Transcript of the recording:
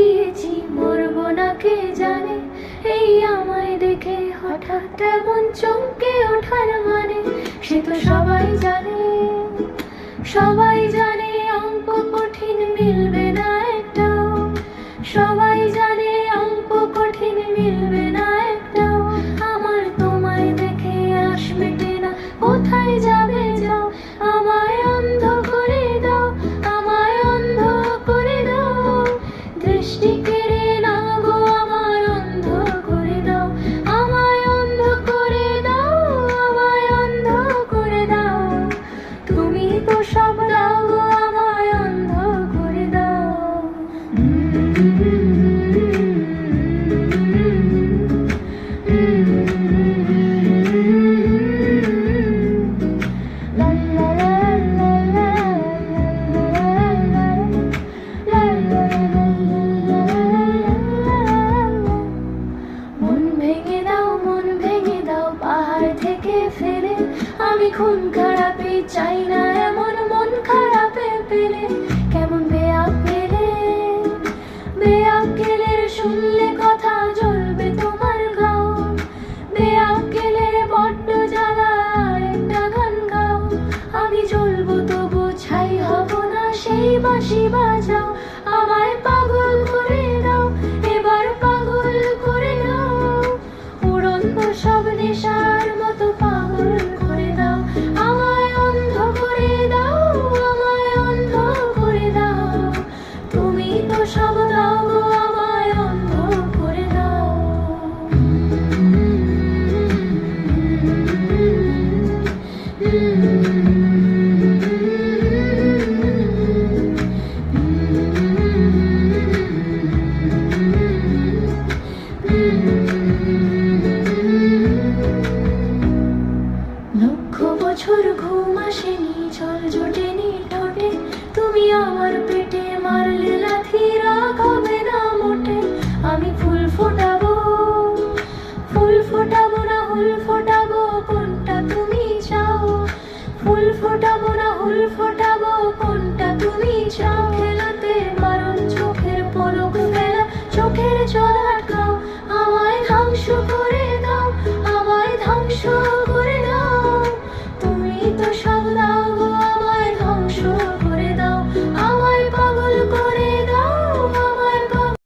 গিয়েছি, মরবো না কে জানে। এই আমায় দেখে হঠাৎ এমন চমকে ওঠার মানে, সে তো সবাই জানে, সবাই জানে অঙ্ক কঠিন মিলবে না একটাও, সবাই জানে অঙ্ক কঠিন মিলবে না একটাও। আমার তোমায় দেখে আশ মেটে না, কোথায় যাবে যাও, আমায় অন্ধ করে দাও, আমায় অন্ধ করে দাও। দৃষ্টি কেড়ে নাও গো আমার, অন্ধ করে দাও, আমায় অন্ধ করে দাও, আমায় অন্ধ করে দাও। তুমি তো সব দাও গো আমায় অন্ধ করে দাও। মন ভেঙে দাও, মন ভেঙে দাও পাহাড় থেকে ফেলে। আমি খুন খারাপে চাই না এমন মন খারাপে পেলে। কেমন বেআক্কেলে, বেআক্কেলের শুনলে কথা জ্বলবে তোমার গাও। বেআক্কেলের বড্ড জ্বালা, আরেকটা গান গাও। আমি জ্বলবো তবু ছাই হব না, সেই বাঁশি বাজাও। আমায় পাগল করে দাও, এবার পাগল করে দাও। উড়ন্ত সব নেশার মতো পাগল করে দাও, আমায় অন্ধ করে দাও, আমায় অন্ধ করে দাও। তুমি তো সব দাও গো আমায় অন্ধ করে দাও। লক্ষ বছর ঘুম আসেনি, জল জোটেনি ঠোঁটে। তুমি আমার পেটে মারলে লাথি, রাগ হবে না মোটে। আমি ফুল ফোটাবো, ফুল ফোটাবো না হুল ফোটাবো, কোনটা তুমি চাও। ফুল ফোটাবো না হুল ফোটাবো, কোনটা তুমি চাও। খেলাতে বারণ চোখের পলক ফেলা, চোখের জল